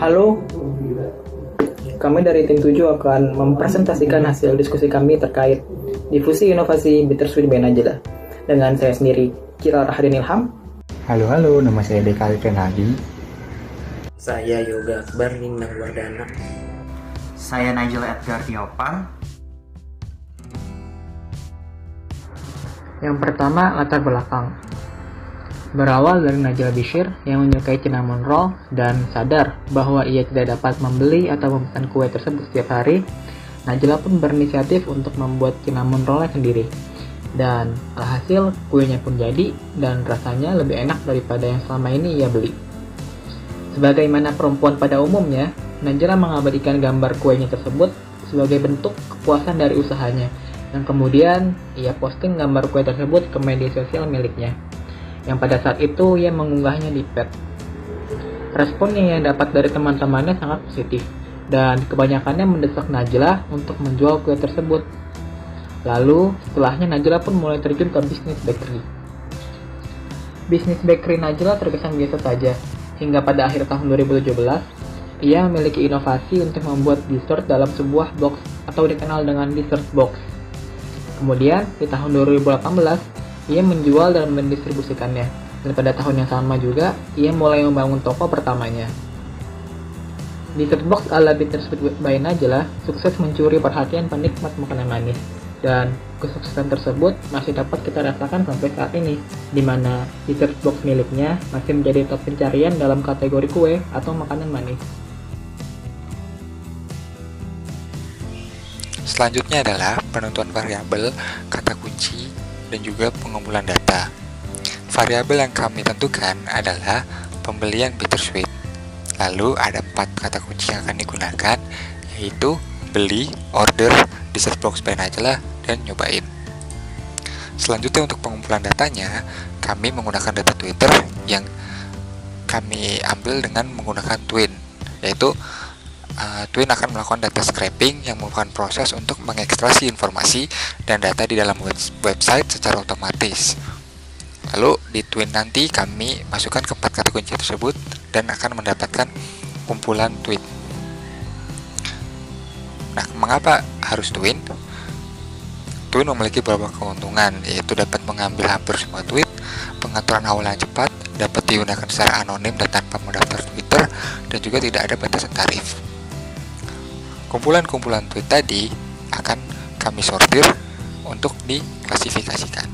Halo, kami dari tim 7 akan mempresentasikan hasil diskusi kami terkait difusi inovasi Bittersweet by Najla. Dengan saya sendiri, Kira Rahadin Ilham. Halo, nama saya Deka Renadi. Saya Yoga Akbar Nindang Wardana. Saya Nigel Edgar Tiopan. Yang pertama, latar belakang. Berawal dari Najla Bishir yang menyukai cinnamon roll dan sadar bahwa ia tidak dapat membeli atau memesan kue tersebut setiap hari, Najla pun berinisiatif untuk membuat cinnamon roll sendiri. Dan alhasil kuenya pun jadi dan rasanya lebih enak daripada yang selama ini ia beli. Sebagaimana perempuan pada umumnya, Najla mengabadikan gambar kuenya tersebut sebagai bentuk kepuasan dari usahanya. Dan kemudian ia posting gambar kue tersebut ke media sosial miliknya, yang pada saat itu ia mengunggahnya di pet. Respon yang ia dapat dari teman-temannya sangat positif, dan kebanyakannya mendesak Najla untuk menjual kue tersebut. Lalu, setelahnya Najla pun mulai terjun ke bisnis bakery. Bisnis bakery Najla terkesan biasa saja, hingga pada akhir tahun 2017, ia memiliki inovasi untuk membuat dessert dalam sebuah box atau dikenal dengan dessert box. Kemudian, di tahun 2018, ia menjual dan mendistribusikannya, dan pada tahun yang sama juga, ia mulai membangun toko pertamanya. Dessert box ala Bittersweet by Najla sukses mencuri perhatian penikmat makanan manis, dan kesuksesan tersebut masih dapat kita rasakan sampai saat ini, di mana dessert box miliknya masih menjadi top pencarian dalam kategori kue atau makanan manis. Selanjutnya adalah penentuan variabel, kata kunci, dan juga pengumpulan data. Variabel yang kami tentukan adalah pembelian Bittersweet. Lalu ada 4 kata kunci yang akan digunakan, yaitu beli, order, dessert box by Najla, dan nyobain. Selanjutnya untuk pengumpulan datanya, kami menggunakan data Twitter yang kami ambil dengan menggunakan Twin, yaitu Twin akan melakukan data scraping yang merupakan proses untuk mengekstraksi informasi dan data di dalam website secara otomatis. Lalu di Twin nanti kami masukkan ke 4 kata kunci tersebut dan akan mendapatkan kumpulan tweet. Nah, mengapa harus Twin? Twin memiliki beberapa keuntungan, yaitu dapat mengambil hampir semua tweet, pengaturan awal yang cepat, dapat digunakan secara anonim dan tanpa mendaftar Twitter, dan juga tidak ada batasan tarif. Kumpulan-kumpulan tweet tadi akan kami sortir untuk diklasifikasikan.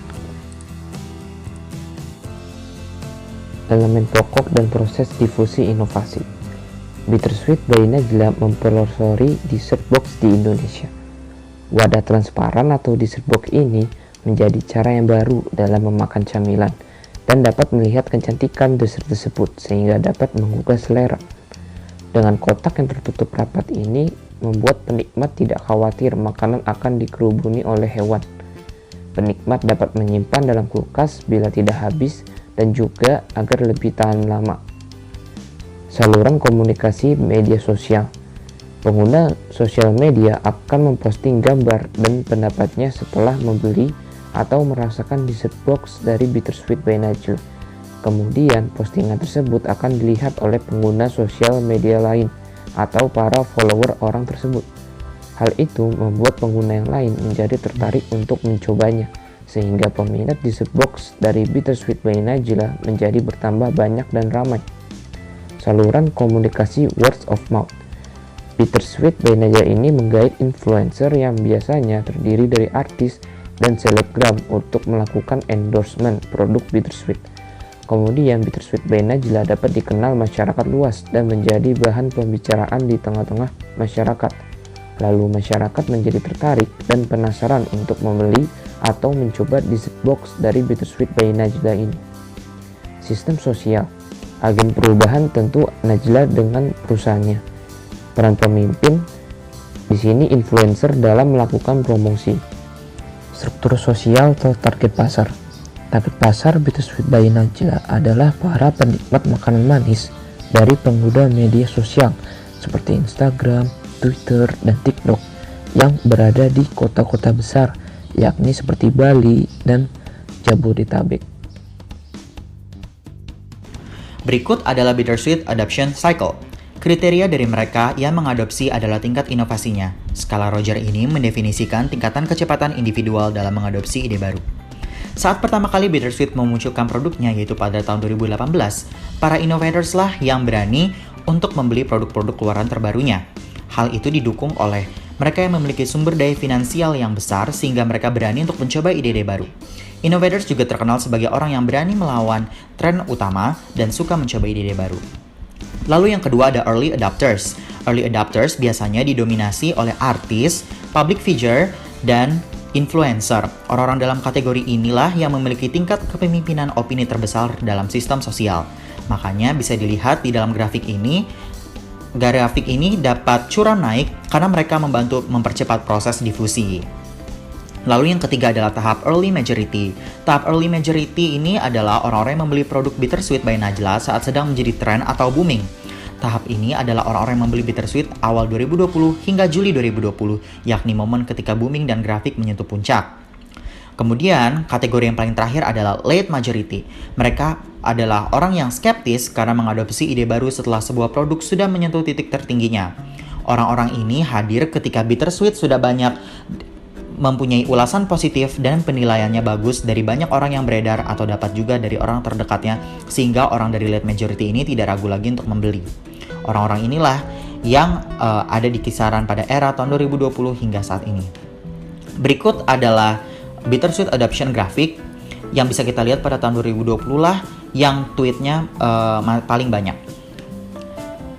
Elemen pokok dan proses difusi inovasi. Bittersweet by Najla mempelosori dessert box di Indonesia. Wadah transparan atau dessert box ini menjadi cara yang baru dalam memakan camilan dan dapat melihat kecantikan dessert tersebut sehingga dapat menggugah selera. Dengan kotak yang tertutup rapat ini membuat penikmat tidak khawatir makanan akan dikerubuni oleh hewan. Penikmat dapat menyimpan dalam kulkas bila tidak habis dan juga agar lebih tahan lama. Saluran komunikasi media sosial. Pengguna sosial media akan memposting gambar dan pendapatnya setelah membeli atau merasakan dessert box dari Bittersweet by Najla. Kemudian postingan tersebut akan dilihat oleh pengguna sosial media lain atau para follower orang tersebut. Hal itu membuat pengguna yang lain menjadi tertarik untuk mencobanya, sehingga peminat dessert box dari Bittersweet by Najla menjadi bertambah banyak dan ramai. Saluran komunikasi word of mouth. Bittersweet by Najla ini menggait influencer yang biasanya terdiri dari artis dan selebgram untuk melakukan endorsement produk Bittersweet. Kemudian Bittersweet by Najla dapat dikenal masyarakat luas dan menjadi bahan pembicaraan di tengah-tengah masyarakat. Lalu masyarakat menjadi tertarik dan penasaran untuk membeli atau mencoba dessert box dari Bittersweet by Najla ini. Sistem sosial. Agen perubahan tentu Najla dengan perusahaannya. Peran pemimpin di sini influencer dalam melakukan promosi. Struktur sosial atau target pasar. Target pasar Bittersweet by Najla adalah para penikmat makanan manis dari pengguna media sosial seperti Instagram, Twitter, dan TikTok yang berada di kota-kota besar, yakni seperti Bali dan Jabodetabek. Berikut adalah Bittersweet Adoption Cycle. Kriteria dari mereka yang mengadopsi adalah tingkat inovasinya. Skala Roger ini mendefinisikan tingkatan kecepatan individual dalam mengadopsi ide baru. Saat pertama kali Bittersweet memunculkan produknya yaitu pada tahun 2018, para innovators lah yang berani untuk membeli produk-produk keluaran terbarunya. Hal itu didukung oleh mereka yang memiliki sumber daya finansial yang besar sehingga mereka berani untuk mencoba ide-ide baru. Innovators juga terkenal sebagai orang yang berani melawan tren utama dan suka mencoba ide-ide baru. Lalu yang kedua ada early adopters. Early adopters biasanya didominasi oleh artis, public figure, dan influencer. Orang-orang dalam kategori inilah yang memiliki tingkat kepemimpinan opini terbesar dalam sistem sosial. Makanya bisa dilihat di dalam grafik ini dapat curam naik karena mereka membantu mempercepat proses difusi. Lalu yang ketiga adalah tahap early majority. Tahap early majority ini adalah orang-orang yang membeli produk Bittersweet by Najla saat sedang menjadi tren atau booming. Tahap ini adalah orang-orang yang membeli Bittersweet awal 2020 hingga Juli 2020, yakni momen ketika booming dan grafik menyentuh puncak. Kemudian, kategori yang paling terakhir adalah late majority. Mereka adalah orang yang skeptis karena mengadopsi ide baru setelah sebuah produk sudah menyentuh titik tertingginya. Orang-orang ini hadir ketika Bittersweet sudah banyak mempunyai ulasan positif dan penilaiannya bagus dari banyak orang yang beredar atau dapat juga dari orang terdekatnya sehingga orang dari late majority ini tidak ragu lagi untuk membeli. Orang-orang inilah yang ada di kisaran pada era tahun 2020 hingga saat ini. Berikut adalah Bittersweet adoption graphic yang bisa kita lihat pada tahun 2020 lah yang tweetnya paling banyak.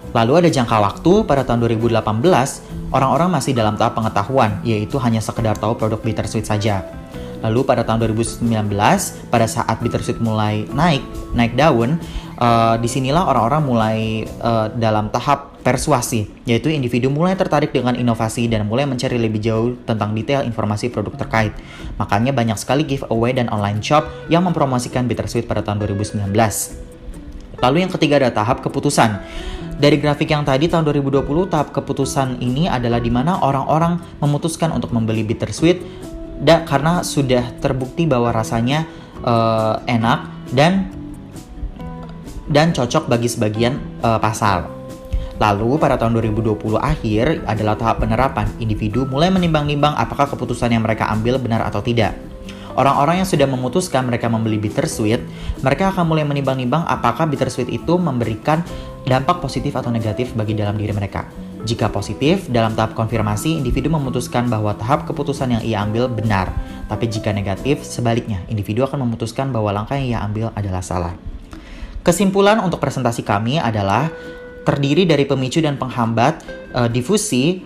Lalu ada jangka waktu pada tahun 2018, orang-orang masih dalam tahap pengetahuan, yaitu hanya sekedar tahu produk Bittersweet saja. Lalu pada tahun 2019, pada saat Bittersweet mulai naik daun, disinilah orang-orang mulai dalam tahap persuasi, yaitu individu mulai tertarik dengan inovasi dan mulai mencari lebih jauh tentang detail informasi produk terkait. Makanya banyak sekali giveaway dan online shop yang mempromosikan Bittersweet pada tahun 2019. Lalu yang ketiga ada tahap keputusan. Dari grafik yang tadi tahun 2020, tahap keputusan ini adalah di mana orang-orang memutuskan untuk membeli Bittersweet karena sudah terbukti bahwa rasanya enak dan cocok bagi sebagian pasar. Lalu pada tahun 2020 akhir adalah tahap penerapan. Individu mulai menimbang-nimbang apakah keputusan yang mereka ambil benar atau tidak. Orang-orang yang sudah memutuskan mereka membeli Bittersweet, mereka akan mulai menimbang-nimbang apakah Bittersweet itu memberikan dampak positif atau negatif bagi dalam diri mereka. Jika positif, dalam tahap konfirmasi, individu memutuskan bahwa tahap keputusan yang ia ambil benar. Tapi jika negatif, sebaliknya, individu akan memutuskan bahwa langkah yang ia ambil adalah salah. Kesimpulan untuk presentasi kami adalah terdiri dari pemicu dan penghambat difusi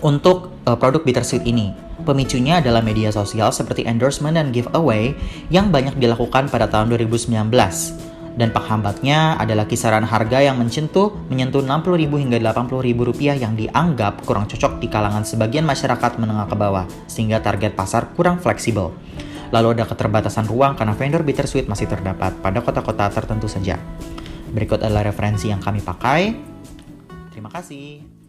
untuk produk Bittersweet ini. Pemicunya adalah media sosial seperti endorsement dan giveaway yang banyak dilakukan pada tahun 2019. Dan penghambatnya adalah kisaran harga yang menyentuh 60.000 hingga 80.000 rupiah yang dianggap kurang cocok di kalangan sebagian masyarakat menengah ke bawah, sehingga target pasar kurang fleksibel. Lalu ada keterbatasan ruang karena vendor Bittersweet masih terdapat pada kota-kota tertentu saja. Berikut adalah referensi yang kami pakai. Terima kasih.